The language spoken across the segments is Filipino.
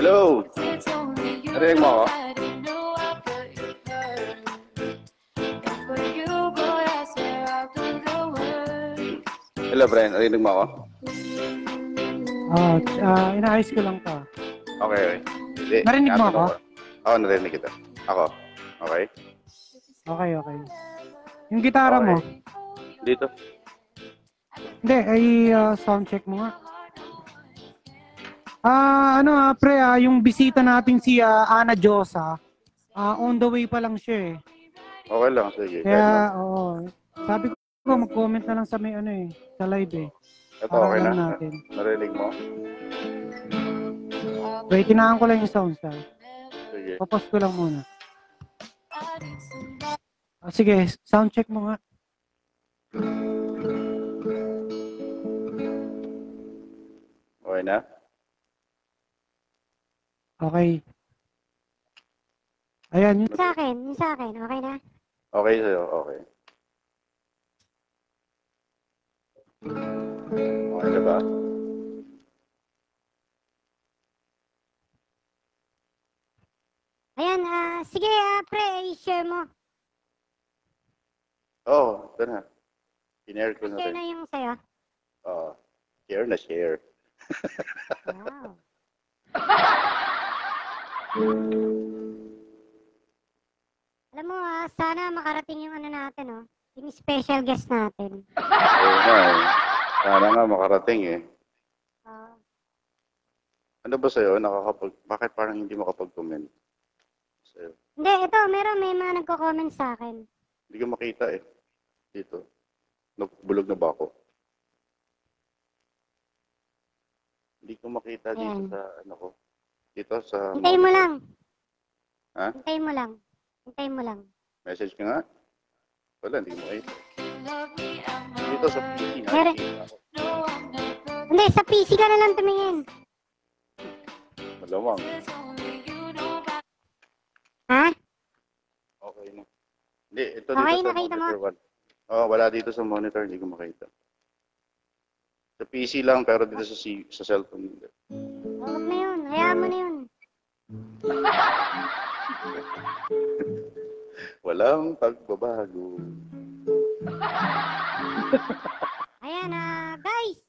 Hello! Narinig mo ako? Hello, Brian. Narinig mo ako? Inaayos ko lang to. Okay. Hindi. Narinig mo ako? Oo, narinig kita. Ako. Okay? Okay. Yung gitara mo? Dito. Hindi, sound check mo nga. Pre, yung bisita natin si Ana Josa, on the way pa lang siya eh. Okay lang, sige. Kaya, sabi ko, mag-comment na lang sa may sa live eh. Ito, para okay na? natin. Narinig mo? Wait, tinahan ko lang yung sounds ha. Sige. Papost ko lang muna. Sige, sound check mo nga. Okay na? Okay. Ayan. Yung sa akin, okay na? Okay sa'yo, okay. Okay na ba? Ayan, sige, pre, i-share mo. Oo, ito na. Share ko na Share rin. na yung sa'yo. Oo. Share na share. Wow. Alam mo, sana makarating yung natin, yung special guest natin. Oo nga eh. Sana nga makarating eh. Ano ba sa'yo? Bakit parang hindi makapag-comment? Sa'yo. Hindi, ito, may mga nagko-comment sa akin. Hindi ko makita eh. Dito. Bulog na ba ako? Hindi ko makita dito Ayan. sa ko. Dito sa... Hintayin mo lang. Ha? Hintayin mo lang. Message ka nga? Wala, hindi ko makita. Dito sa PC. Meron. Hindi, sa PC ka na lang tumingin. Malamang. Ha? Okay na. Hindi, ito Okay, dito sa nakita mo? monitor. Wala dito sa monitor, hindi ko makita. Sa PC lang, pero dito sa cellphone. Hindi. Huwag na yun. Hayaan mo na yun. Walang pagbabago. Ayan, guys.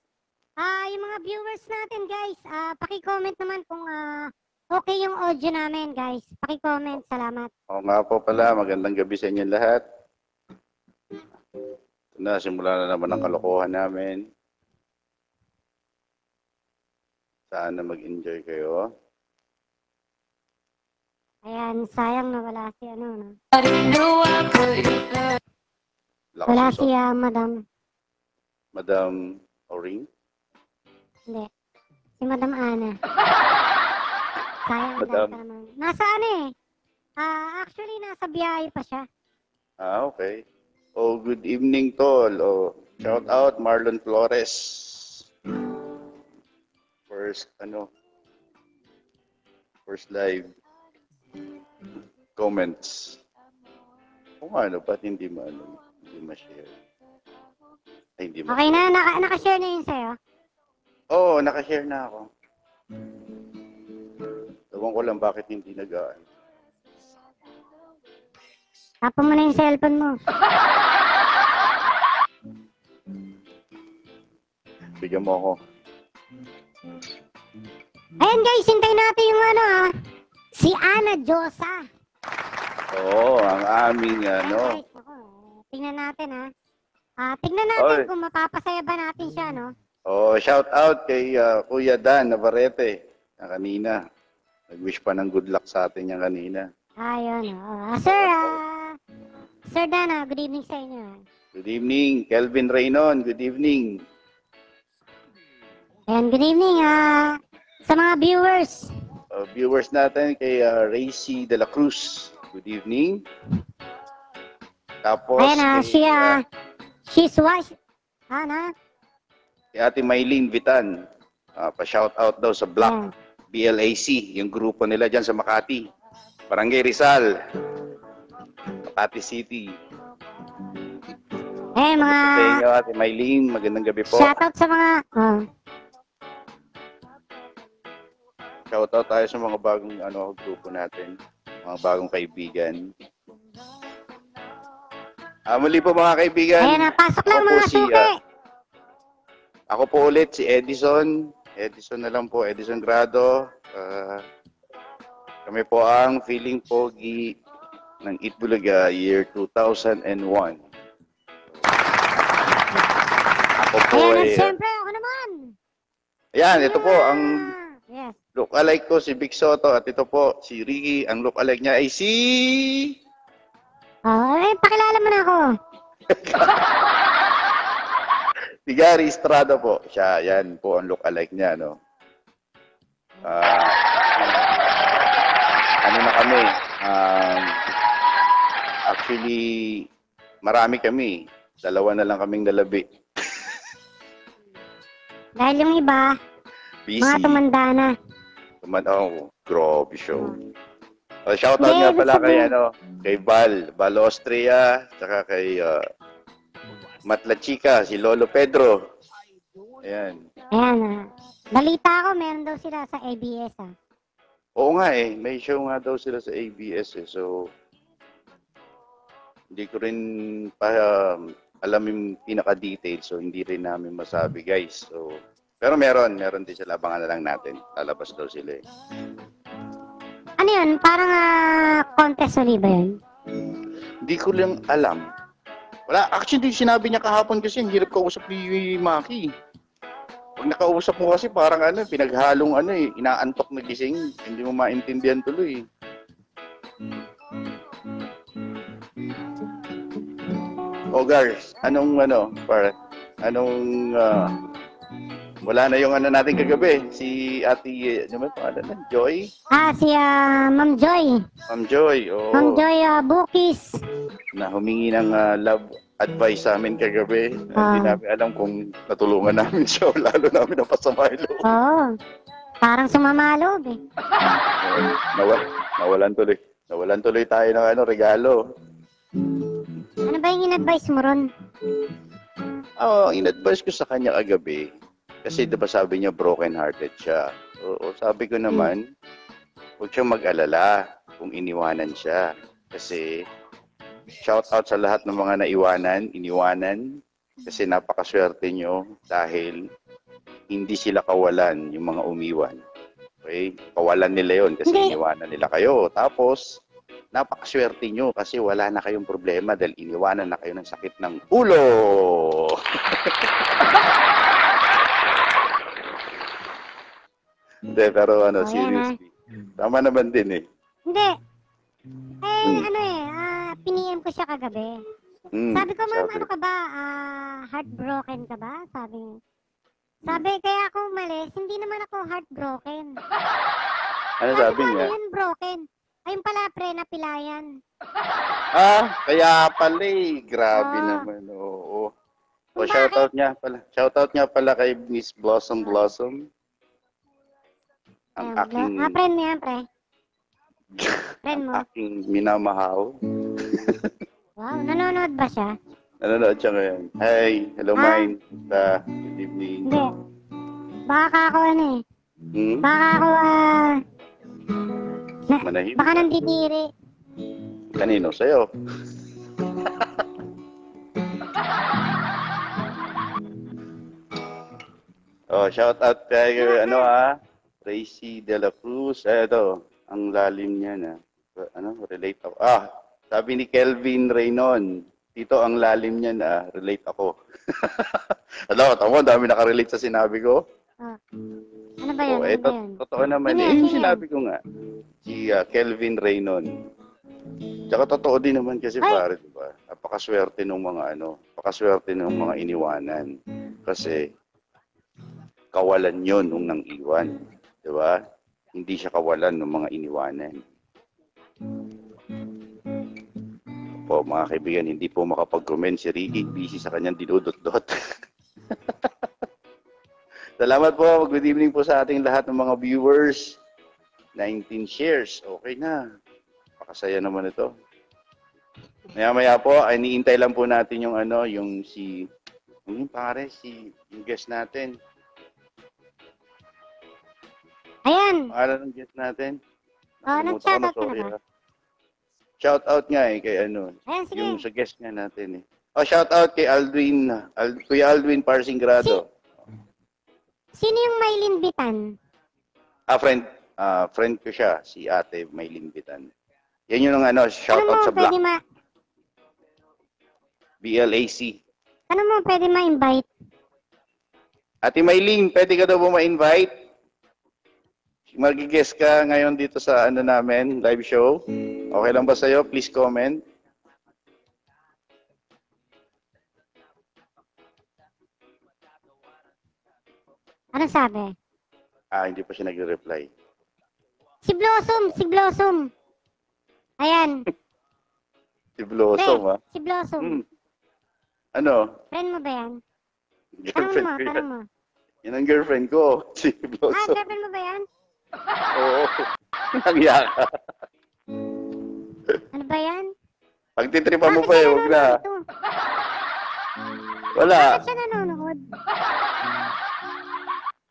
Yung mga viewers natin, guys, paki-comment naman kung okay yung audio namin, guys. Paki-comment. Salamat. Oo nga po pala, magandang gabi sa inyo lahat. Ito na, simula na naman ang kalokohan namin. Sana mag-enjoy kayo. Ayan, sayang na wala si no? Lakas Wala ng si Madam. Madam Oring? Hindi. Si Madam Ana. Sayang Madam. naman. Nasa actually, nasa biyahe pa siya. Okay. Good evening, tol. Shout out, Marlon Flores. First live comments. Kung ba't hindi ma-share? Ay, hindi Okay na, naka-share na yun sa'yo. Oo, naka-share na ako. Ewan ko lang bakit hindi nag-aan. Tapa mo na yung cellphone mo. Bigyan mo ako. Ayan guys, hintayin natin yung si Ana Josa. Oo, ang aming Guys, tingnan natin tingnan natin kung mapapasaya ba natin siya, shout out kay Kuya Dan Navarrete na kanina. Nag-wish pa ng good luck sa atin yan kanina. Ayun, Sir Dan, good evening sa inyo. Good evening, Kelvin Raynon. Good evening. Ayan, good evening sa mga viewers. Viewers natin kay Racy de la Cruz. Good evening. Tapos ayan, she's watch. Si Ate Maylene Vitan. Pa-shout out daw sa Black BLAC, yung grupo nila dyan sa Makati. Barangay Rizal. Makati City. Mga... Sa inyo, Ate Maylene, magandang gabi po. Shout out sa mga... Shoutout tayo sa mga bagong grupo natin, mga bagong kaibigan. Muli po mga kaibigan. Ayan na, pasok lang Ako po mga suki. Ako po ulit si Edison. Edison na lang po, Edison Grado. Kami po ang Feeling Pogi ng Itbulaga year 2001. Ako po Ayan, at ay... syempre, ako naman. Ayan, ito po ang Yes. look-alike ko, si Big Soto. At ito po, si Ricky. Ang look-alike niya ay si... Pakilala mo na ako. Si Gary Estrada po. Siya, yan po ang look-alike niya, no? Ano na kami? Actually, marami kami. Dalawa na lang kaming nalabi. Dahil yung iba, Busy. mga tumanda na. Grabe show. Shoutout nga pala kay, kay Val Austria, saka kay Matla Chica, si Lolo Pedro. Ayan. Ayan, balita ko, meron daw sila sa ABS, Oo nga may show nga daw sila sa ABS So, hindi ko rin pa alam yung pinaka-details, so hindi rin namin masabi, guys. So, pero meron din sila, abangan na lang natin. Lalabas daw sila Ano yun? Parang contest ulit ba yun? Hindi ko lang alam. Wala, actually, sinabi niya kahapon kasi, ang hirap kausap ni Maki. Pag nakausap mo kasi, parang pinaghalong inaantok na gising. Hindi mo maintindihan tuloy. Guys, wala na yung natin kagabi. Si Ate, ano ba pangalan? Joy? Si Ma'am Joy. Ma'am Joy, oo. Ma'am Joy Bukis. Na humingi ng love advice sa amin kagabi. Hindi namin alam kung natulungan namin siya o lalo namin napasama yung loob. Oo. Parang sumama loob eh. Nawalan tuloy tayo ng regalo. Ano ba yung in-advise mo ron? In-advise ko sa kanya kagabi. Kasi diba sabi niya broken-hearted siya. Oo, sabi ko naman, huwag siyang mag-alala kung iniwanan siya. Kasi shout out sa lahat ng mga iniwanan. Kasi napakaswerte nyo dahil hindi sila kawalan yung mga umiwan. Okay? Kawalan nila yon kasi iniwanan nila kayo. Tapos, napakaswerte nyo kasi wala na kayong problema dahil iniwanan na kayo ng sakit ng ulo. Hindi, pero seriously. Tama naman din Hindi. Piniem ko siya kagabi. Sabi ko, ma'am, ano ka ba? Heartbroken ka ba? Sabi, kaya ako umalis, hindi naman ako heartbroken. Ano sabi niya? Ano yun, broken? Ayun pala, pre, napilayan. Kaya pala grabe naman, oo. Shoutout niya pala kay Miss Blossom. Ang aking... friend mo yan, pre. Friend mo. Aking minamahal. Wow, nanonood ba siya? Nanonood siya ngayon. Hey, hello mine. Good evening. Hindi. Baka ako Baka ako Manahimik. baka nandidiri. Kanino? Sa'yo? Shout out kay Tracy De La Cruz. Ito, ang lalim niya na. Relate ako. Sabi ni Kelvin Raynon, dito ang lalim niya na, relate ako. Tama, dami nakarelate sa sinabi ko. Ano ba yun? Totoo naman yung sinabi ko nga. Si Kelvin Raynon. Tsaka totoo din naman kasi pare, diba? Napakaswerte ng mga iniwanan. Kasi kawalan yon nung nang iwan. Diba? Hindi siya kawalan ng mga iniwanan. Po, mga kaibigan, hindi po makapag-comment si Ricky. Busy sa kanyang dinudot-dot. Salamat po. Good evening po sa ating lahat ng mga viewers. 19 shares. Okay na. Pakasaya naman ito. Maya-maya po, iniintay lang po natin yung yung yung guest natin. Ayan. Pangalan ng guest natin. Oh, nag-shoutout ka na ba? Shoutout nga kay Ayan, sige. yung sa guest nga natin shoutout kay Kuya Aldwin Parsingrado. Sino yung Maylin Bitan? Friend ko siya, si Ate Maylin Bitan. Yan yung shoutout sa Black. BLAC. Ano mo pwede ma-invite? Ate Maylin, pwede ka daw po ma-invite? Mag-guest ka ngayon dito sa namin, live show. Okay lang ba sa'yo? Please comment. Ano sabi? Hindi pa siya nagre-reply. Si Blossom. Ayan. Si Blossom, Si Blossom. Ano? Friend mo ba yan? Girlfriend ko yan. Tanong mo. Yan ang girlfriend ko, si Blossom. Girlfriend mo ba yan? Oo. Nagya ka. Ano ba yan? Pagtitripan mo Bakit pa siya huwag na. nanonood ito? Wala. Bakit siya nanonood?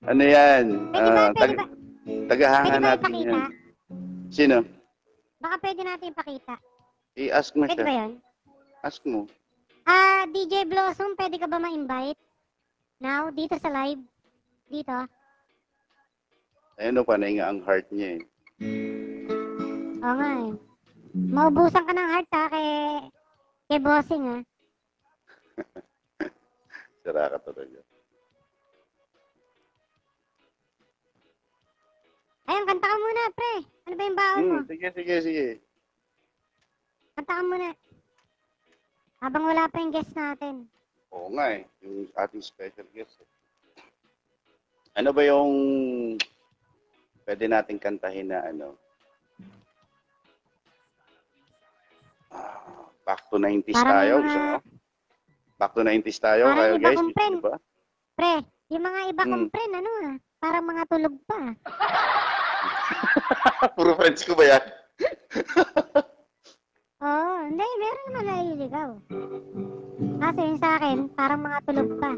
Ano yan? Pwede ba Tagahanga natin ipakita? yan. Sino? Baka pwede natin ipakita. I-ask mo Pwede ba siya. yun? Ask mo. DJ Blossom, pwede ka ba ma-invite? Now, dito sa live. Dito. Ayun pa, nainga ang heart niya Oo nga eh. Maubusan ka ng heart kay bossing ha. Sira ka talaga. Ayun, kanta ka muna, pre. Ano ba yung baon mo? Sige. Kanta ka muna. Habang wala pa yung guest natin. Oo nga yung ating special guest. Ano ba yung pwede nating kantahin na back to 90s Parang tayo, mga- gusto mo? Back to 90s tayo, Parang kayo iba guys, kong friend. di ba? Pre, yung mga iba kong friend, parang mga tulog pa. Puro friends ko ba yan? Oo, hindi, meron naman naliligaw. Kaso yung sa akin, parang mga tulog pa.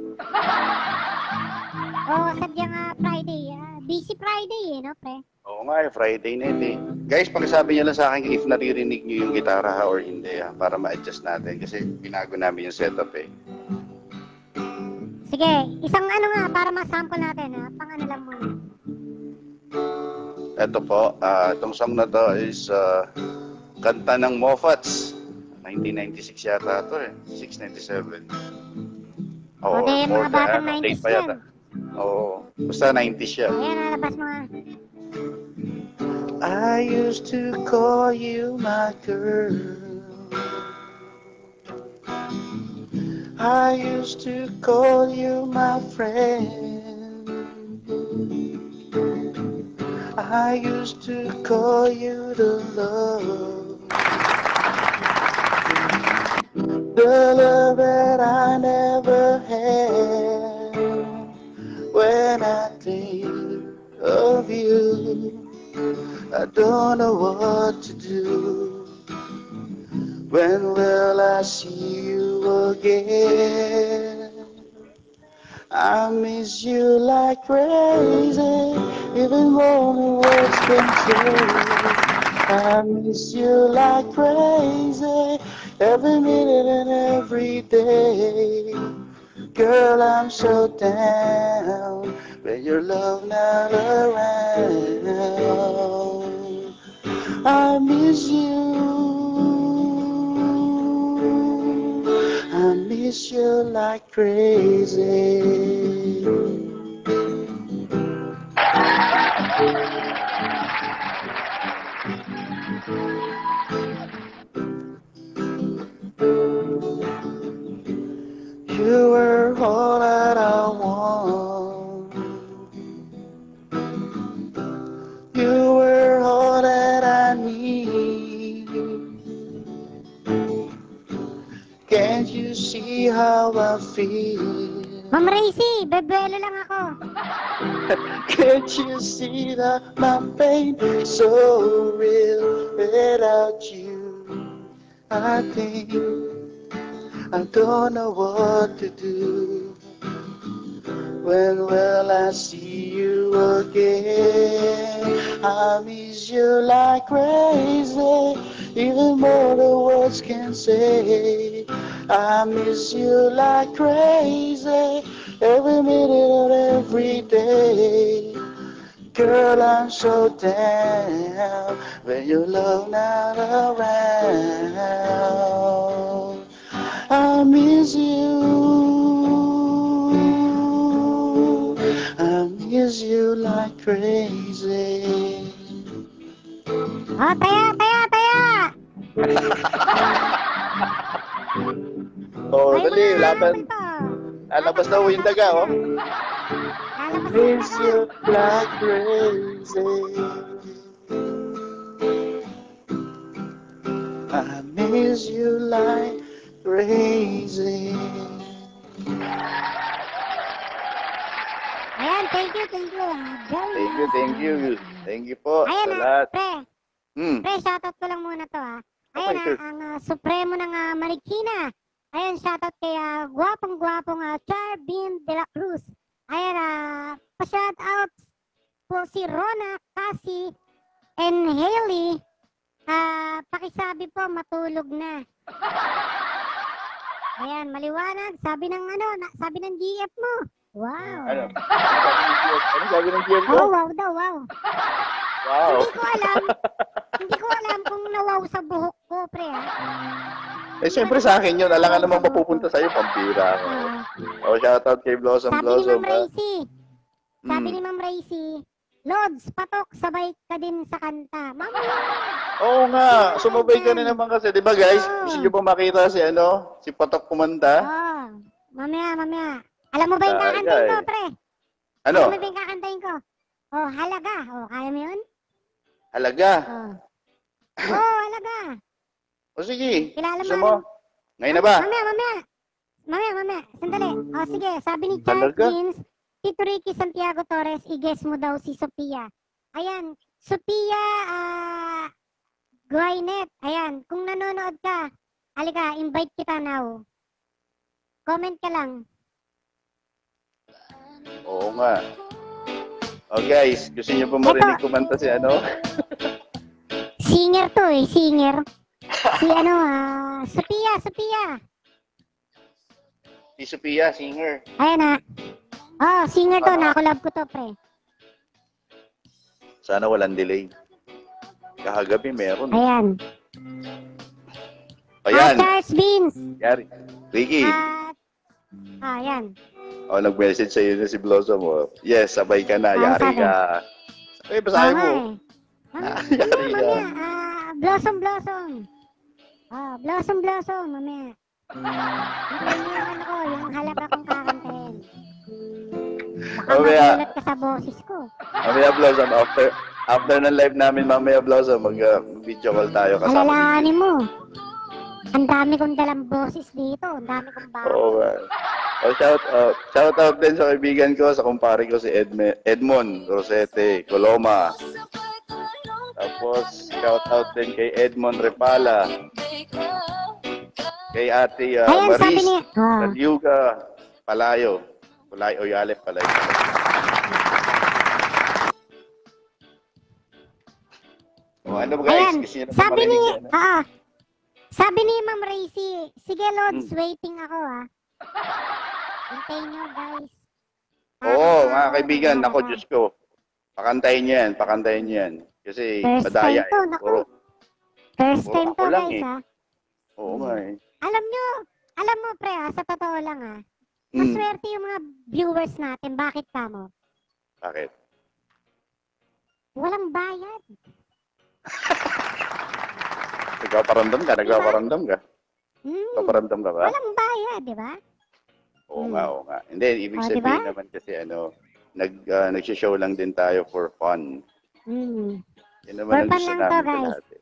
Oo, sadyang Friday. Busy Friday no, pre? Oo nga, Friday na ito Guys, pakisabi nyo lang sa akin if naririnig nyo yung gitara or hindi para ma-adjust natin kasi binago namin yung setup Sige, isang para ma-sample natin pang lang muna. Ito po, itong song na to is kanta ng Moffats. 1996 yata ito 697. Oo, O, di, mga batang late 90s pa yata. yan. Oo, basta 90s siya. Ayan, nalabas mo nga. I used to call you my girl. I used to call you my friend. I used to call you the love. The love that I never had. When I think of you, I don't know what to do. When will I see you again? I miss you like crazy, even more than words can say. I miss you like crazy, every minute and every day. Girl, I'm so down when your love not around. I miss you. I miss you like crazy. You were all that I want. You were all that I need. Can't you see how I feel? Ma'am Racy, bebelo lang ako. Can't you see that my pain is so real without you? I think I don't know what to do. When will I see you again? I miss you like crazy, even more than words can say. I miss you like crazy, every minute of every day. Girl, I'm so down when your love not around. I miss you. I miss you like crazy. Oh, taya, taya, taya! Oh, Ay, dali, mga laban. multo. Lalabas na yung daga, oh. Lalabas na yung Miss daga. you like crazy. I miss you like crazy. Ayan, thank you, thank you. Thank you. Thank you po Ayan sa na, lahat. pre. Hmm. Pre, shoutout ko lang muna to, ha. Ayan Okay, na, sure. ang supremo ng Marikina. Ayan, shoutout kay gwapong-gwapong Charbin de la Cruz. Ayan, pa-shoutout po si Rona, Cassie, and Haley. Pakisabi po, matulog na. Ayan, maliwanag. Sabi ng sabi ng GF mo. Wow. Ano? Ano sabi ng GF mo? Oh, wow daw, wow. Wow. Hindi ko alam kung nawaw sa buhok ko, pre, ha. Eh, siyempre sa akin yun. Alam ka namang mapupunta sa'yo, pampira ko. Oh, shoutout kay Blossom Sabi ni Blossom. Ma'am Racy. Sabi Hmm. ni Ma'am Racy, Lods, patok, sabay ka din sa kanta. Mama, Oo nga, sumabay ka na naman kasi. Di ba guys, Oo. gusto nyo ba makita si si Patok kumanta? mamaya. Alam mo ba yung Kaya kakantahin ko, eh. pre? Ano? Alam mo ba yung kakantahin ko? Oh, halaga. Oh, kaya mo yun? Halaga. Oh. Oh, halaga. O sige, Kilala gusto mo? mo? Ngayon na ba? Mamaya. Sandali. Oh, sige. Sabi ni Halaga? Charles, Tito Ricky Santiago Torres, i-guess mo daw si Sophia. Ayan. Sophia, Guaynet. Ayan. Kung nanonood ka, halika, invite kita now. Comment ka lang. Oo nga. Oh guys, gusto nyo ba marinig kumanta si Singer to eh, singer. Si Sophia. Si Sophia, singer. Ayan na. Oh, singer to. Nakolab ko to, pre. Sana walang delay. Kahagabi meron. Ayan. Ayan. Charles Beans. Yari. Ricky. Ayan. Oh, nag-message sa'yo na si Blossom. Oh. Yes, sabay ka na. Yari sabi? ka. Eh, basahin mo. Mamaya. Blossom. Blossom, mamaya. Yung halaga kong kakantahin. Baka Mamaya. magulat ka sa boses ko. Mamaya Blossom, after ng live namin, mamaya Blossom, mag-video call tayo kasama. Alalahanin mo. Ang dami kong dalang boses dito. Ang dami kong bago. Oo, man. Oh, shout out din sa kaibigan ko, sa kumpare ko si Edmond Rosete Coloma. Tapos shout out din kay Edmond Repala. Kay Ate Ayan, sabi Maris niya. Talyuga Palayo. Yalep Palayo. Oh, ano ba guys? Ayan, Gusto niyo na sabi ni, marinig sabi ni Ma'am Racy, sige Lods, waiting ako Hintayin nyo guys. Oo, mga kaibigan, nako Diyos ko. Pakantayin niyo yan. Kasi First madaya time to, eh. naku. First time ako to lang guys eh. Oo nga eh. Alam mo pre sa totoo lang maswerte yung mga viewers natin. Bakit kamo? Bakit? Walang bayad. Nagpaparamdam ka? Nagpaparamdam ka ba? Walang bayad, di ba? Oo nga. Hindi, ibig sabihin diba? naman kasi nagsishow lang din tayo for fun. Yun naman For ang fun gusto lang to, namin guys. lahat eh.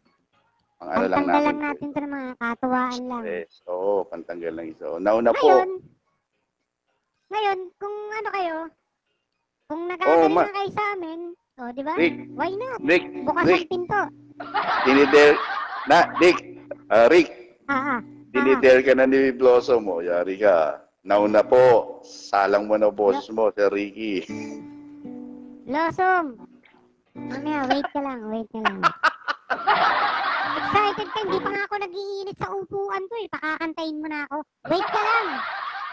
Ang ano lang Pantanggal lang namin. natin ito ng mga katuwaan lang. Yes, oo, pantanggal lang ito. Nauna po. Ngayon, kung kung nag-aantay ma- na kayo sa amin, di ba? Rick, Why not? Rick, Bukas Rick. ang pinto. Rick, dinidare ka na ni Blossom mo. Yari ka. Nauna po. Salang mo na boses mo, Sir Ricky. Blossom, Mamaya, wait ka lang, wait ka lang. Excited ka, hindi pa nga ako nag-iinit sa upuan ko eh. Pakakantayin mo na ako. Wait ka lang.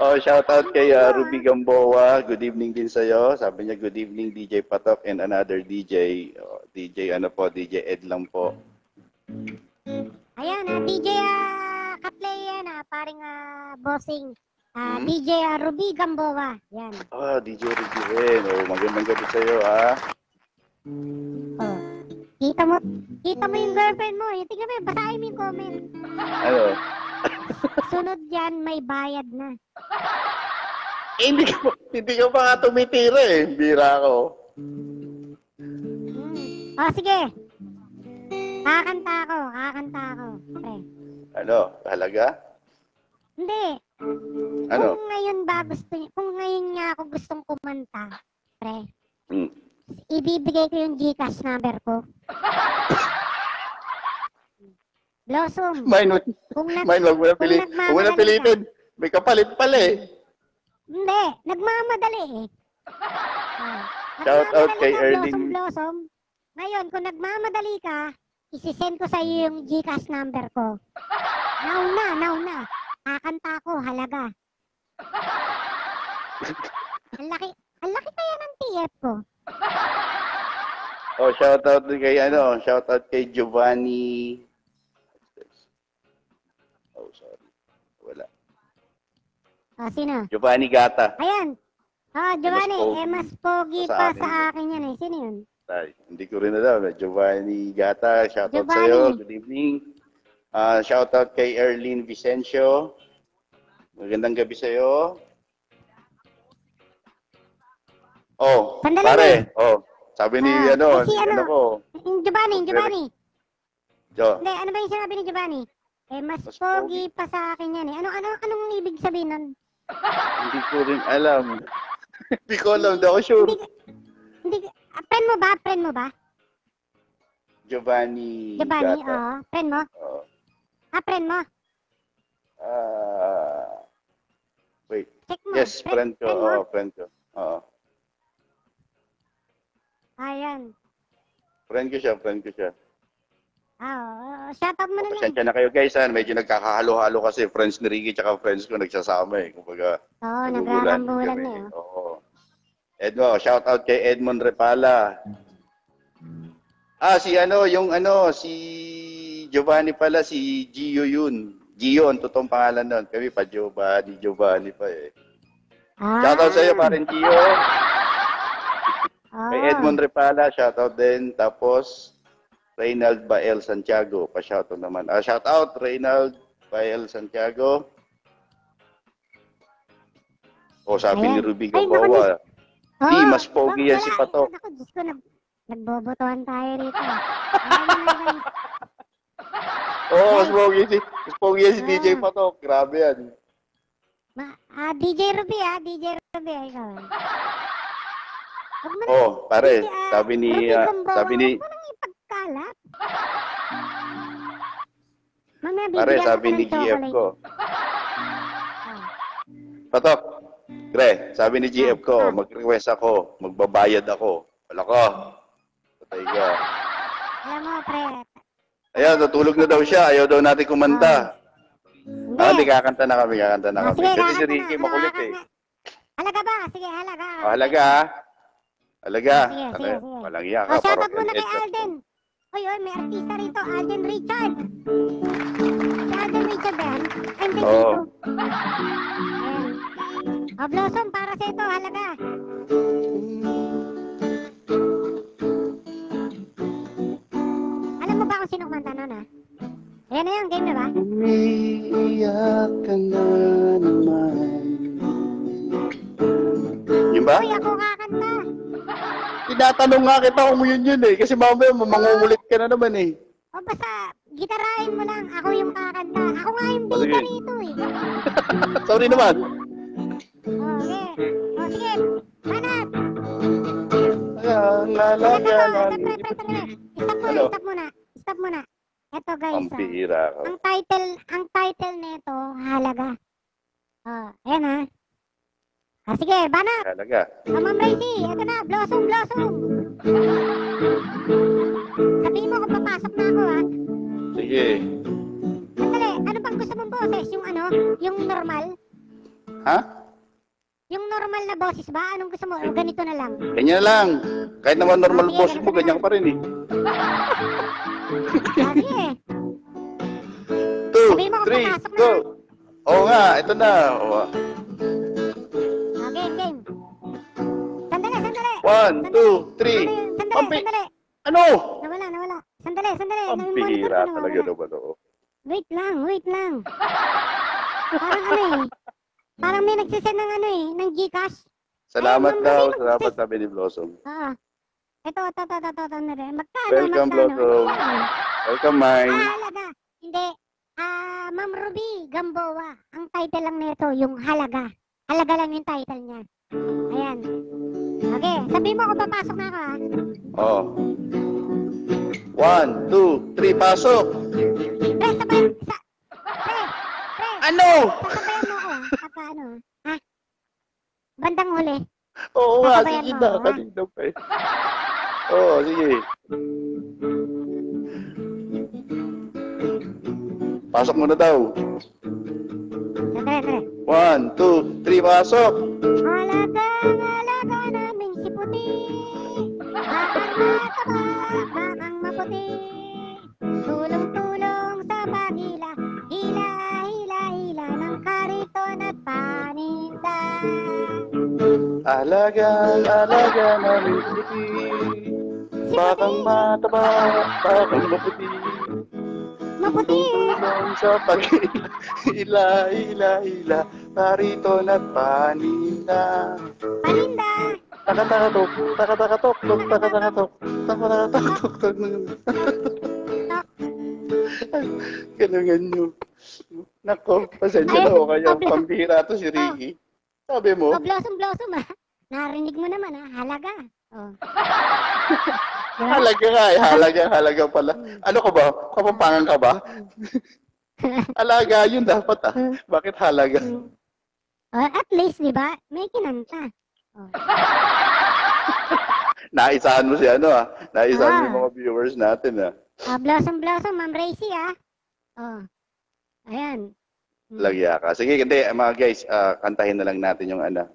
Oh, shout out kay Ruby Gamboa. Good evening din sa'yo. Sabi niya, good evening DJ Patok and another DJ. Oh, DJ ano po, DJ Ed lang po. Ayan, DJ Kaplay yan, paring bossing. DJ Ruby Gamboa. Yan. Oh, DJ Ruby rin. Oh, magandang gabi sa'yo, ha? Oh. Kita mo yung girlfriend mo. Tingnan mo, basahin mo yung comment. Ano? Sunod yan, may bayad na. Hindi ka pa nga tumitira eh. Bira ako. Oh, sige. Kakanta ako. Pre. Ano? Halaga? Hindi. Ano? Kung ngayon nga ako gustong kumanta, pre, Hmm. ibibigay ko yung GCash number ko. Blossom. Mine, wag mo na nagmamadali pilitin. May kapalit pala eh. Hindi, nagmamadali eh. Shout out Nagmamadali kay ka, Erling. Blossom. Ngayon, kung nagmamadali ka, isisend ko sa iyo yung GCash number ko. Now na. Kakanta ko, halaga. Ang laki kaya ng TF ko. Oh, shout out kay Giovanni. Oh, sorry. Wala. Sino? Giovanni Gata. Ayan. Giovanni, mas pogi Sa pa akin sa yun. akin yan eh. Sino yun? Ay, hindi ko rin alam. Giovanni Gata, shout out Giovanni. sa'yo. Good evening. Shout out kay Erlene Vicencio. Magandang gabi sa'yo. Oh, Sandali pare. Oh, sabi ni si ano ko. Yung Giovanni. Jo. Hindi, ano ba yung sinabi ni Giovanni? Mas Mas pogi pa sa akin yan eh. Anong ibig sabihin nun? Hindi ko rin alam. Hindi ko alam. Hindi ako sure. Friend mo ba? Giovanni Giovanni, Gata. oo. Friend mo? Oo. Friend mo? Wait. Check mo. Yes, friend ko. Friend mo? Oo, friend ko. Oo. Ayan. Friend ko siya. Shoutout mo na lang. Pasensya na kayo guys. Medyo nagkakahalo-halo kasi friends ni Ricky tsaka friends ko nagsasama eh. Kumbaga, Oo, nagugulan nagrarambulan kami. na eh. Oo. Edmo, shout out kay Edmond Repala. Si Giovanni pala, si Gio yun. Gio, ang totoong pangalan nun. Kami pa Giovanni pa eh. Shout out sa iyo, parin Gio. Kay Edmond Repala, shout out din. Tapos, Reynald Bael Santiago, pa-shout out naman. Shout out, Reynald Bael Santiago. O, sabi ni Ruby Gamboa. Mas pogi yan si Patok. Ako, Diyos ko, nagbobotohan tayo rito. Mas pogi yan si DJ Patok. Grabe yan. DJ Ruby, ikaw. Pare, sabi ni Huwag mo nang ipagkalat. Mamaya, pare, bibigyan sabi kita ni ng GF chocolate. ko. Patok, sabi ni GF ko, mag-request ako, magbabayad ako. Wala ko. Patay ka. Alam mo, pre. Ayan, natulog na daw siya. Ayaw daw natin kumanta. Hindi, kakanta na kami. Sige, Kasi si kakanta Ricky na. makulit eh. Halaga ba? Sige, halaga. Halaga ha? Halaga. Sige. Walang iya ka. Shoutout muna kay Alden. Oy, may artista rito. Alden Richard. Si Alden Richard ba yan? I'm the Oo. Blossom, para sa ito, halaga. Alam mo ba kung sino kumanta nun, ha? Ayan na yan, game na ba? Umiiyak ka na naman. Yun ba? Uy, ako kakanta. Tinatanong nga kita kung yun eh. Kasi mamaya mangungulit ka na naman eh. O basta, gitarahin mo lang. Ako yung kakanta. Ako nga yung bida Sige. rito eh. Sorry naman. Okay. O sige, hanap. Stop muna. Ito guys. Pampihira ka. Ang title nito, halaga. Ayan ha. Sige, banat. Halaga. Ma'am Racy, ito na, blossom. Ha? Yung normal na boses ba? Anong gusto mo? O ganito na lang? Ganyan lang. Kahit naman normal Okay, boss mo, ganito ganyan na. ka pa rin eh. Sige. 2, Sabihin mo kung 3, papasok na. go! Oo nga, ito na. Oo. Game, game. Sandali, sandali. 1, 2, 3. Ano yun? Sandali, Pampi- sandali. Ano? Nawala. Sandali. Ang Yung monitor bihira ko talaga nawawala. naman. Oo. Wait lang. Parang ano eh. Parang may nagsisend ng ano eh, ng Gcash. Salamat Ma'am daw. Ruby, Salamat sabi ni Blossom. Oo. Ito na rin. Magkano, Welcome, magkano? Blossom. Ano yan? Welcome, mine. Halaga. Hindi. Ma'am Ruby Gamboa. Ang title lang nito, yung halaga. Halaga lang yung title niya. Ayan. Okay, sabihin mo kung papasok na ako ha. Oh. 1, 2, 3, pasok! Pre, sabayan. Pre. Ano? Sasabayan mo ako. Ano? Ha? Bandang huli. Oo nga, Sasabayan sige mo na. ako, ha? Kanina pa eh. Oo, sige. Pasok mo na daw. Sandali. 1, 2, 3, pasok! Halaga naming si Puti. Bakang mataba, bakang maputi. Tulong-tulong sa pagila. Hila ng kariton at paninda. Alaga namin puti. Bakang mataba, bakang maputi. Maputi. Tulong sa pag-ila, parito at paninda. Paninda. Takatakatok, takatakatok, takatakatok, takatakatok, Ganungan nyo. Nako, pasensya na ako kaya pambihira to si Ricky. Sabi mo, Blossom ha. Narinig mo naman ha. Halaga. Oh. Diba? halaga nga eh, halaga pala. Ano ka ba? Kapampangan ka ba? Alaga yun dapat ah. Bakit halaga? At least, di ba? May kinanta. Oh. Naisahan mo si ano ah. Naisahan mo yung mga viewers natin ah. Blossom, Ma'am Racy ah. Oh. Ayan. Lagya ka. Sige, hindi mga guys, kantahin na lang natin yung ano.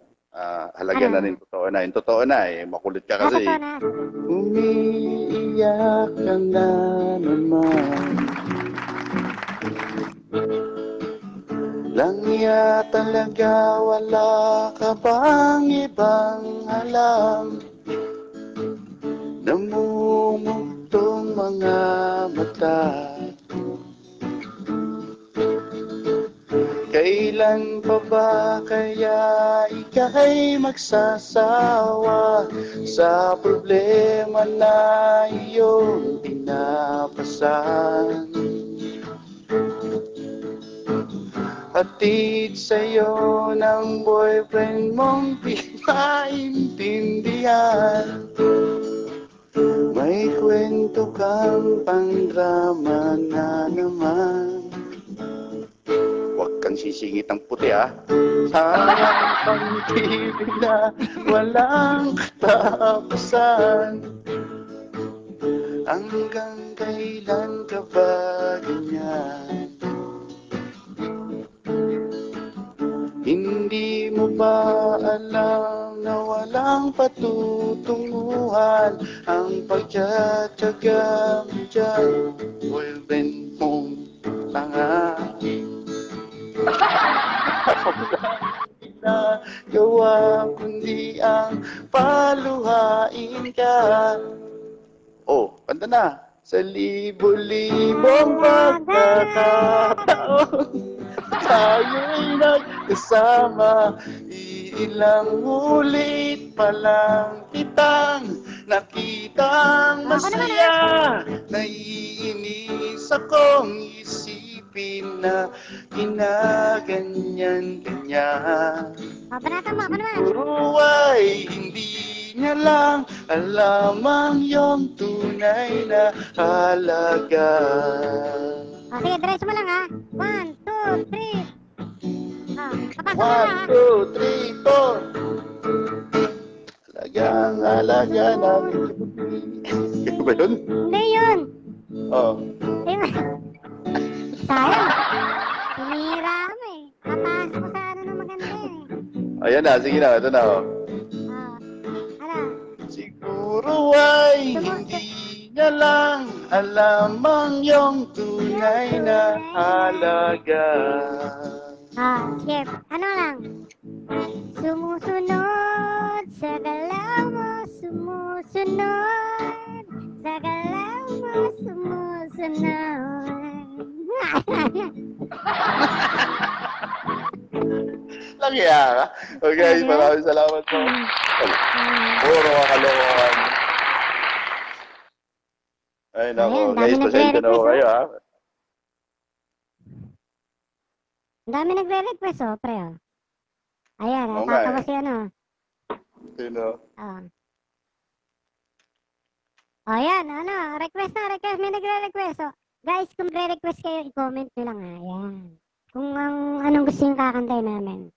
Halaga na rin, totoo na. Yung totoo na eh. Makulit ka kasi. Totoo na. Umiiyak ka na naman. Langya talaga, wala ka bang ibang alam? Namumugtong mga mata. Kailan pa ba kaya ika'y magsasawa sa problema na iyong pinapasan? Hatid sa'yo ng boyfriend mong di maintindihan. May kwento kang pang-drama na naman. Huwag kang sisingit ang puti ah. Sayang pag-ibig na walang katapusan. Hanggang kailan ka ba ganyan? Hindi mo ba alam na walang patutunguhan ang pagtsatsaga mo dyan? Boyfriend mong tanga. Na gawa kundi ang paluhain ka. Oh, kanta na. Sa libo-libong pagkakataon tayo'y nagkasama. Ilang ulit pa lang kitang nakitang masaya. Naiinis akong isipin na ginaganyan-ganyan. Papanatan mo ako naman. Puro ay hindi niya lang alam ang iyong tunay na halaga. Sige, diretso mo lang ha. 1, 2, 3. Papasok mo na ha. 1, 2, 3, 4. Alaga namin. Ano ba yun? Hindi yun. Oh. Sayang. Sinira mo eh. Papasok ko sa ano na maganda eh. Ayan na, sige na, ito na. Oh. Ano? Siguro ay hindi niya lang alam ang iyong tunay na halaga. Sige. Ano lang? Sumusunod sa galaw mo, sumusunod sa galaw mo, sumusunod. Lagya ka. Okay, maraming salamat po. Puro kakalokohan. Ay, nako. Ayun, dami Guys, pasensya na po nagre-request, kayo, ha? Ang dami nagre-request, pre, Ayan, Oo nga, natatawa eh. si ano. Sino? Ayan, ano, request, may nagre-request, Guys, kung nagre-request kayo, i-comment nyo lang, Ayan. Kung anong gusto yung kakantay namin.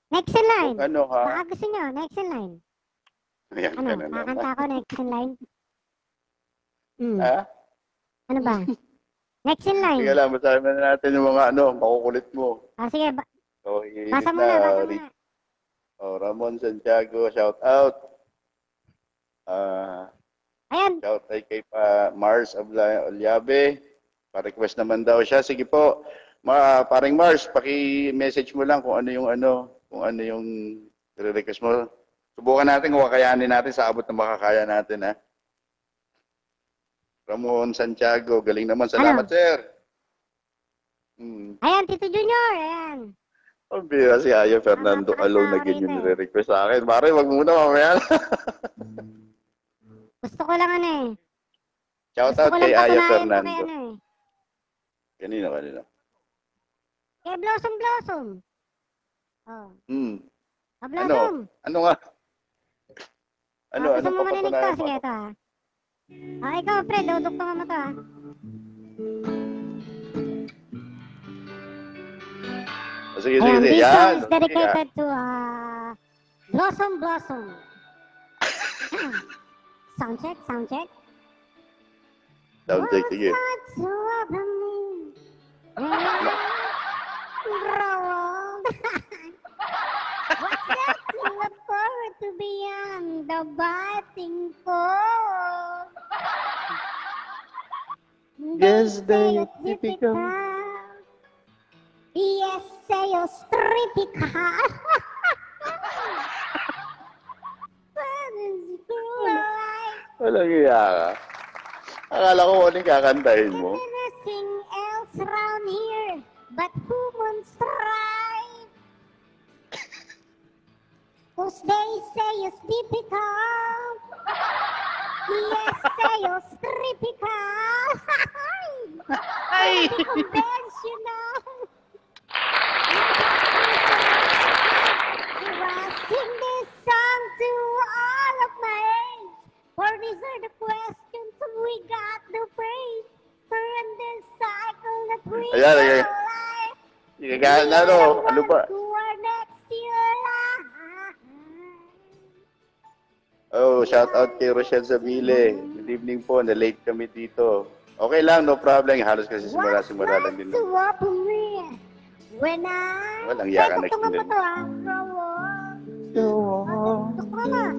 Next in line. Ano, ha? Baka gusto nyo, next in line. Ayan Ano, ka na naman. kakanta ko next in line. Ha? Ano ba? Next in line. Sige lang, basahin na natin yung mga makukulit mo. Sige, So, hihirit basa mo na. na, basa mo na. Ramon Santiago, shout out. Ayan, Shout out kay Mars Olyabe. Pa-request naman daw siya. Sige po. Paring Mars, paki-message mo lang kung ano yung request mo. Subukan natin kung kakayanin natin sa abot na makakaya natin, ha. Ramon Santiago, galing naman. Salamat, sir. ayan, Tito Junior, ayan. Ang bira si Aya Fernando alone na ganyan nire-request sa akin. Pare, wag muna mamaya. Gusto ko lang Shout Gusto out ko lang kay Aya patunayan Fernando. ko kay Kanino? Kay Blossom. Blossom. Ano nga? Gusto mo marinig to? papatunayan mo? Sige, ito ikaw, pre, duduktungan mo to Sige. This Yan. song is dedicated to Blossom. Sound check. Sound check, sige. What's up on me? What's that to look forward to beyond the biting cold? Yes, they typical. Yes, sa'yo, typical. Walang iya ka. Akala ko ano yung kakantahin mo. Anything else around here but woman's right. Cause they say it's difficult. Yes, say it's typical. Conventional. I sing this song to all of my age. For these are the questions we got to praise. For in this cycle that we Ayan. life. Sige, ano ba? Who are next year life. Oh, shout out kay Rochelle Sabile. Good evening po, na-late kami dito. Okay lang, no problem. Halos kasi simula lang din. To open me when I... Walang yakan na Tugtungan mo kindin. to Go on. Gusto ko na.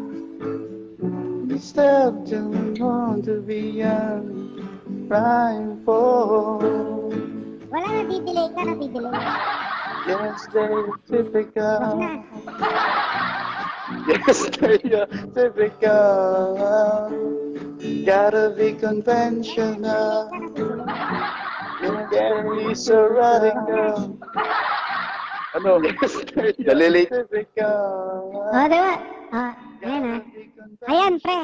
Still don't want to be young, crying for. Wala, natidelay ka. Yes, they're typical. Wag na. Yes, they're typical. Gotta be conventional. You can't be so radical. Ano? Nalilate. Typical. Diba? Ayan Ayan, pre.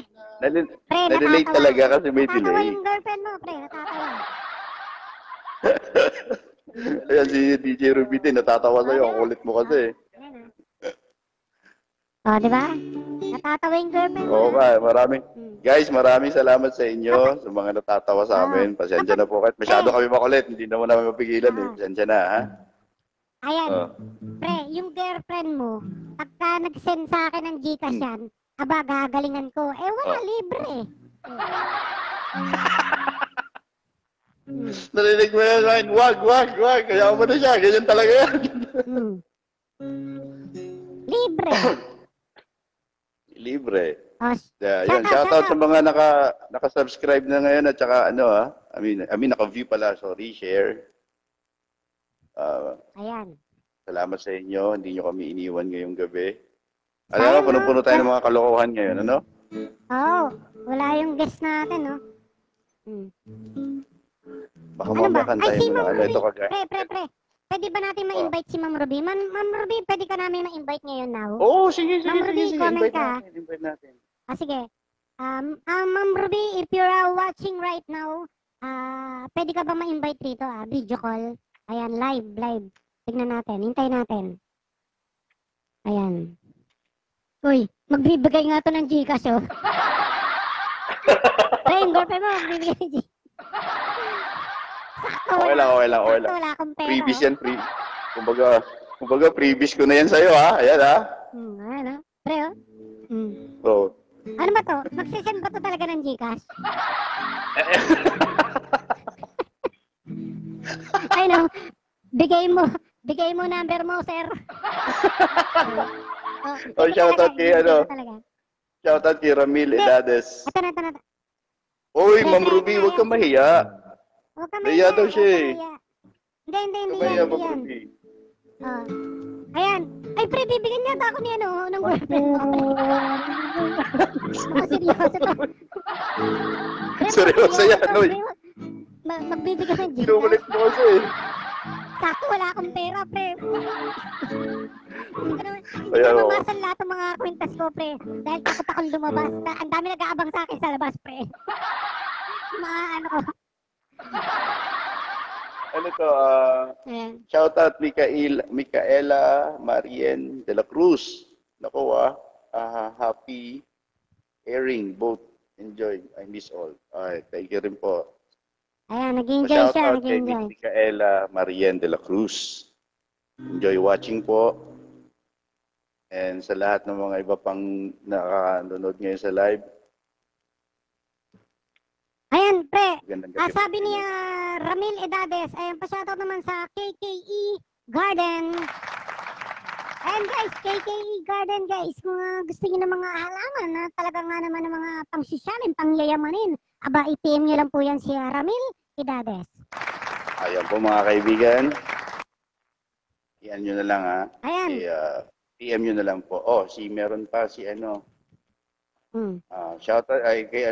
Pre, Nalilate talaga kasi may Natatawa delay. yung girlfriend mo, pre. Natatawa. Ayan si DJ Ruby din, natatawa sa'yo. Ang kulit mo kasi. Diba? Natatawa yung girlfriend mo. Oo nga, maraming salamat sa inyo, sa mga natatawa sa amin. Pasensya na po kahit masyado kami makulit. Hindi naman namin mapigilan eh. Pasensya na, ha? Ayan. Pre, yung girlfriend mo, pagka nag-send sa akin ng Gcash yan, gagalingan ko. Wala, libre. Narinig mo yan, Ryan. Wag. Kaya mo na siya. Ganyan talaga yan. libre. Libre. Oh, Yun, shout out sa mga naka-subscribe na ngayon at saka I mean naka-view pala, sorry, share. ayan. Salamat sa inyo, hindi nyo kami iniwan ngayong gabi. Alam mo, puno-puno tayo ng mga kalokohan ngayon, ano? Oo, wala yung guest natin, no? Baka Ano ba? mamaya kantahin mo na. Ano, ito kagaya. Pre. Pwede ba natin ma-invite si Ma'am Ruby? Ma'am Ruby, pwede ka namin ma-invite ngayon now? Oo, sige. Ma'am Ruby, comment Invite ka. natin, invite natin. Sige. Ma'am Ruby, if you're watching right now, pwede ka ba ma-invite rito, video call? Ayan, live. Tignan natin, hintayin natin. Ayan. Uy, magbibigay nga to ng Gcash, oh. Ay, yung girlfriend mo, magbibigay ng Gcash. Sakto, Okay lang. sakto, wala akong pera. Previous yan, Kumbaga, previous ko na yan sa'yo, ha? Ayan, ha? Ano? Pre, oh. Oo. Ano ba to? Magsisend ba to talaga ng Gcash? Ay, no. Bigay mo number mo, sir. Oh, shoutout kay, shoutout kay Ramil Edades. Ito na. Uy, Ma'am Ruby, huwag kang mahiya. Huwag ka Mahiya daw siya, eh. Hindi Mahiya, yan. Ma'am Ruby. Ayan. Ay, pre, bibigyan niya ako ni ng girlfriend mo. Seryoso to. Seryoso yan, uy. Magbibigyan ng Gcash. Kinukulit mo kasi, eh. Sakto, wala akong pera, pre. Hindi Ayan, ko oh. mabasan lahat ng mga kwintas ko, pre. Dahil takot akong lumabas. Ang dami nag-aabang sa akin sa labas, pre. Mga ano ko. Ano to, Ayan. shoutout Micaela Marien de la Cruz. Naku, happy airing, both enjoy. I miss all. Ay, thank you rin po. Ayan, nag-enjoy siya, Shoutout kay nag-enjoy. Micaela Marien de la Cruz. Enjoy watching po. And sa lahat ng mga iba pang nakanonood ngayon sa live, Ayan, pre. gandang gabi. Sabi ni Ramil Edades, ayan, pa-shoutout naman sa KKE Garden. Ayan guys, KKE Garden guys, kung gusto niyo ng mga halaman na talagang nga naman ng mga pang-sosyalin, pang-yayamanin, i-PM niyo lang po yan si Ramil Edades. Ayan po mga kaibigan. Iyan nyo na lang Ayan. PM nyo na lang po. Meron pa si shoutout ay kay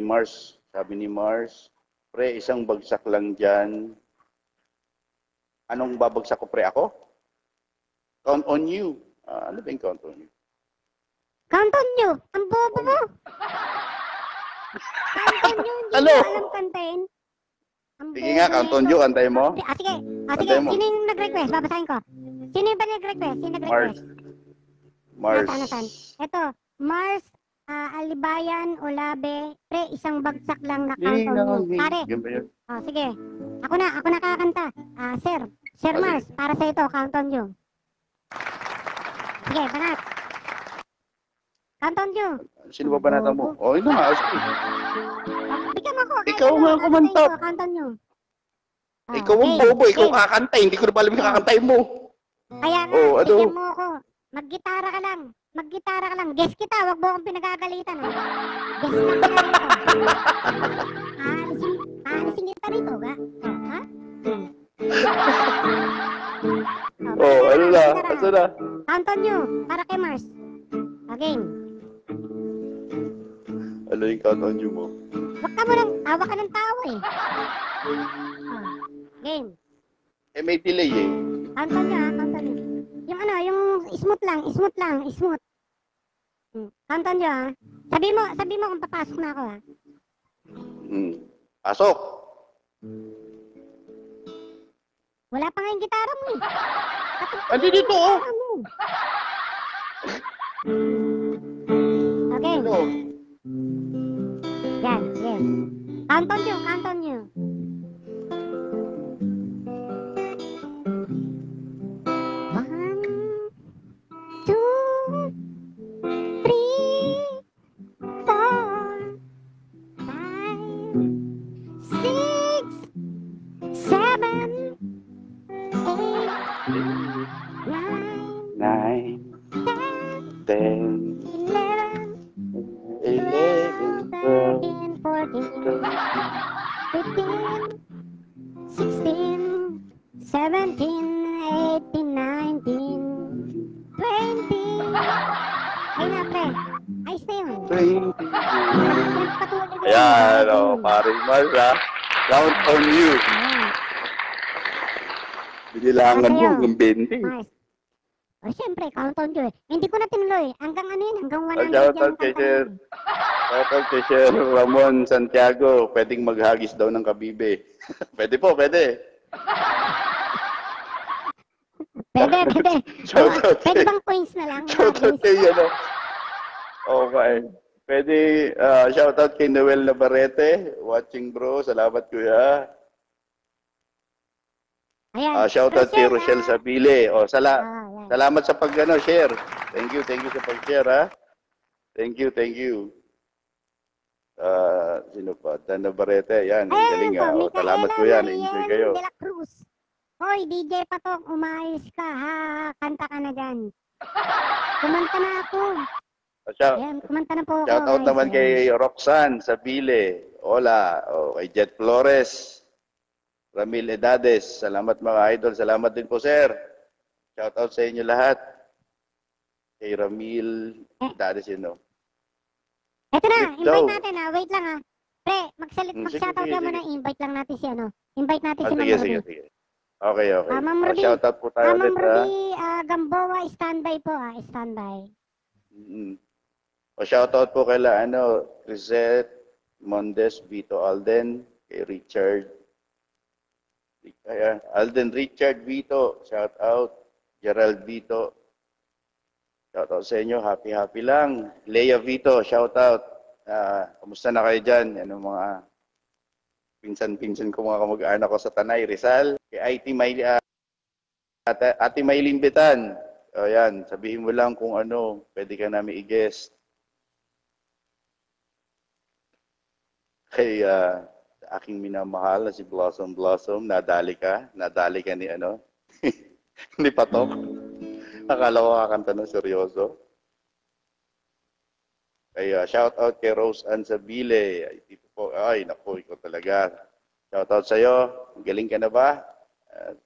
Mars. Sabi ni Mars, pre, isang bagsak lang dyan. Anong babagsak ko, pre? Ako? Count on you. Ano ba yung count on you? Count on you. Ang bobo mo. Count on you. Hindi Ano? mo alam kantahin. Sige nga, count on you. Antayin mo. Sige. Antayin mo. Sino yung nag-request? Babasahin ko. Sino yung ba nag-request? Sino nag-request? Mars. Nasaan? Ito. Mars Alibayan Olabe. Pre, isang bagsak lang na count on you. Pare. Yan ba yun? Sige. Ako na kakanta. Sir Mars, para sa ito, count on you. Sige, banat. Count on you. Sino ba banata mo? Ino nga. Sige. Bigyan mo ako. Ikaw nga kumanta. Count on you. Ikaw ang bobo. Ikaw kakantay. Hindi ko na alam yung kakantay mo. Kaya nga, bigyan mo ako. Maggitara ka lang. Guess kita, wag mo akong pinagagalitan. Guess lang kita. Aalisin kita rito, ha? Ano na? Ito na. Count on you, para kay Mars. Again. Ano yung count on you mo? Wag ka mo nang, tawa ka ng tawa eh. Game. May delay eh. Count on you, count on you. Yung smooth lang. Count on you, Sabi mo kung papasok na ako, Pasok. Wala pa nga yung gitara mo eh. Andi dito, Okay. Ano? Yan, yes. Count on you. One, two, three, four, five, six, seven, eight, nine, 9, 10, 15, 16, 17, 18, 19, 20. Ayun na, pre. Ayos na yun. Nagpatuloy ko yun. Ayan, paring Mars, ha? Count on you. Ayan. Binilangan mo Sa'yo. hanggang 20. Mars. O, syempre, count on you. Hindi ko na tinuloy. Hanggang ano yun, hanggang 100 Shout yan out ang kay kanta Sir. yun. Shout out kay Sir Ramon Santiago. Pwedeng maghagis daw ng kabibe. Pwede po, pwede. Pwede. Shout out Pwede kay- bang coins na lang? Shout out kay ano. Okay. Pwede, shout out kay Noel Navarrete. Watching bro. Salamat kuya. Ayan. Shout out kay Rochelle Sabile. Ayan. Salamat sa share. Thank you sa pag-share, ha. Thank you. Sino pa? Dan Navarrete. Yan, ang galing, ha. Salamat kuya. Na-enjoy kayo. De la Cruz. Hoy, DJ Patok, umayos ka, ha? Kanta ka na dyan. Kumanta na ako. Ayan, kumanta na po ako. Shout out guys. naman kay Roxanne Sabile. Hola. Kay Jet Flores. Ramil Edades. Salamat mga idol. Salamat din po, sir. Shout out sa inyo lahat. Kay Ramil Edades, Eto na, Click invite daw. natin, ha? Wait lang, ha? Pre, mag-shoutout sige, ka muna, sige. invite lang natin si ano. Invite natin si Ma'am Sige. Ruby. Okay. Ma'am Ruby. Shout out po tayo Ma'am ulit, ha. Ruby, Gamboa, standby po, standby. Shout out po kay Crisette Mondes, Vito Alden, kay Richard. Alden Richard Vito, shout out. Gerald Vito, shout out sa inyo. Happy lang. Leia Vito, shout out. Kamusta na kayo dyan? Ano mga pinsan ko, mga kamag-anak ko sa Tanay, Rizal. Kay Ate Maylin Betan. Yan, sabihin mo lang kung ano, pwede ka namin i-guest. Kay aking minamahal na si Blossom, nadali ka ni ni Patok. Akala ko kakanta ng seryoso. Kay shout out kay Rose Ann Sabile. Ay, naku, ikaw talaga. Shout out sa'yo. Galing ka na ba?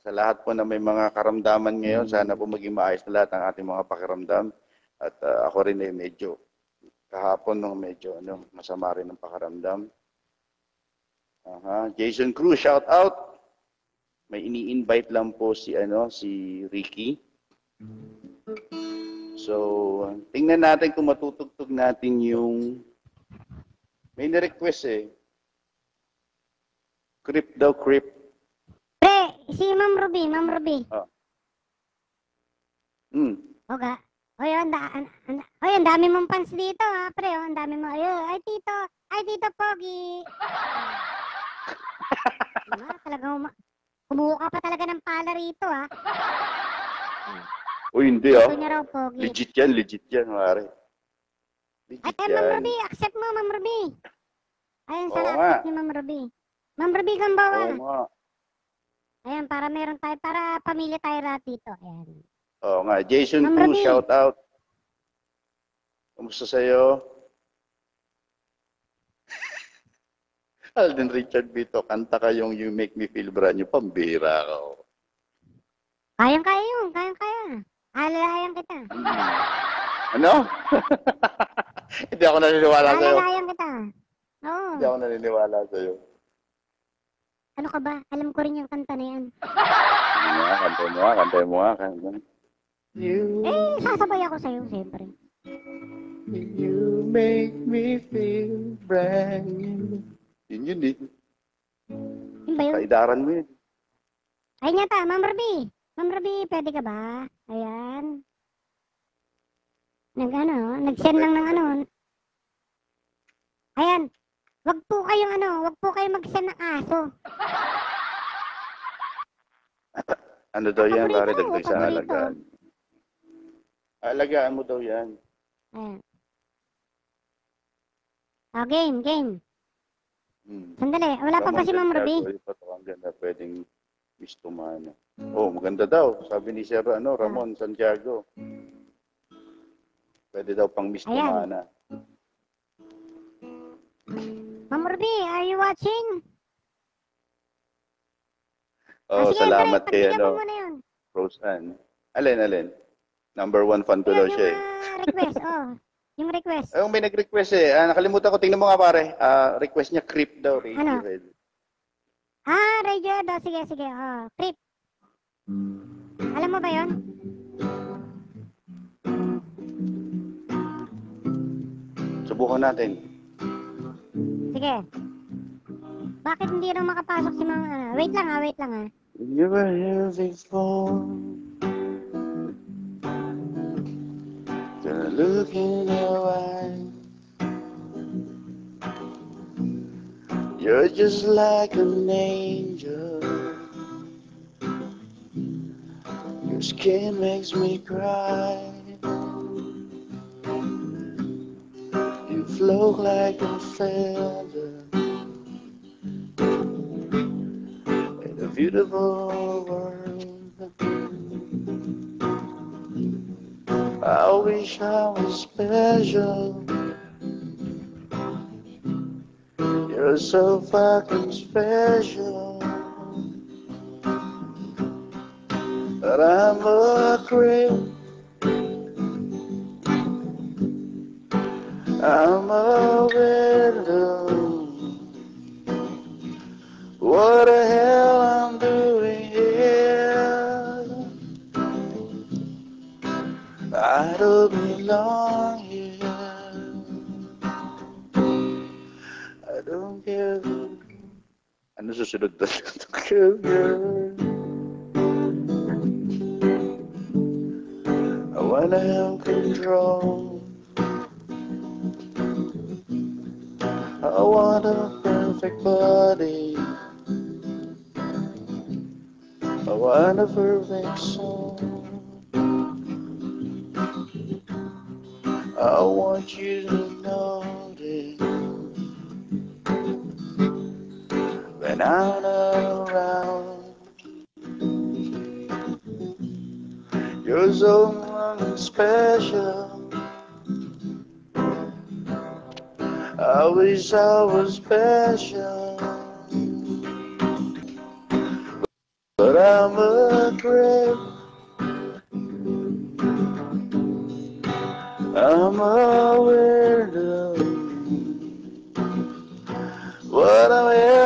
Sa lahat po na may mga karamdaman ngayon, sana po maging maayos na lahat ang ating mga pakiramdam. At ako rin medyo kahapon medyo masama rin ang pakiramdam. Jason Cruz, shout out. May ini-invite lang po si Ricky. So, tingnan natin kung matutugtog natin yung may na-request Creep daw, creep. Pre, si Ma'am Ruby. Oga. Oy, ang dami mong fans dito, ha, pre. Ang dami mo. Ay, Tito Pogi. Talagang kumuha pa talaga ng pala rito, ha. Uy, hindi Gusto niya raw, Pogi. Legit yan, mare. Legit Ay, Ma'am Ruby, accept mo, Ma'am Ruby. Ayun, Oo sana nga. accept ni Ma'am Ruby. Ma'am Ruby Gambawa. Oo nga. Ayan, para pamilya tayo lahat dito. Ayan. Oo nga. Jason Ma'am Cruz, Ruby. shout out. Kamusta sa'yo? Alden Richard Vito, kanta ka yung You Make Me Feel Brand New. Pambira ka. Kayang-kaya yun, kayang-kaya. Alalayan kita. Ano? Hindi ako naniniwala sa'yo. Alalayan kita. Oo. Hindi ako naniniwala sa'yo. Ano ka ba? Alam ko rin yung kanta na yan. Kantay mo nga. Sasabay ako sa'yo, siyempre. You make me feel brand new. Yun eh. Yun ba yun? Kaidaran mo yun. Ayun yata, Ma'am Ruby. Ma'am Ruby, pwede ka ba? Ayan. Nag-send lang ng Ayan. Wag po kayong mag-send ng aso. Ano daw yan, Paborito, pare, dagdag sa paborito. alagaan. Alagaan mo daw yan. Ayan. Game. Sandali, wala pa ba si Ma'am Ruby? Ang ganda, pwedeng Miss Tumana. Maganda daw. Sabi ni Sir Ramon Santiago. Pwede daw pang Miss Ayan. Tumana. Ma'am Morby, are you watching? Oh, Sige, salamat Andre, kay pagbigyan mo muna yun. Roseanne. Alin? Number 1 fan ko daw Yung siya eh. request, yung request. Ay, may nag-request eh. Nakalimutan ko. Tingnan mo nga pare. Request niya Creep daw. Radiohead. Radiohead, sige. Creep. Alam mo ba yun? Subukan natin. Sige. Bakit hindi rin makapasok si mga... Wait lang ha. You were here before. Gonna look in your eyes. You're just like an angel. Your skin makes me cry. You float like a feather in a beautiful world. I wish I was special. You're so fucking special. But I'm a creep. I'm a widow. What the hell I'm doing here? I don't belong here. I don't care. Ano susunod doon? I don't care, girl. I wanna have control. I want a perfect body. I want a perfect soul. I want you to notice when I'm not around. You're so special. I wish I was special, but I'm a creep. I'm a weirdo. What am I?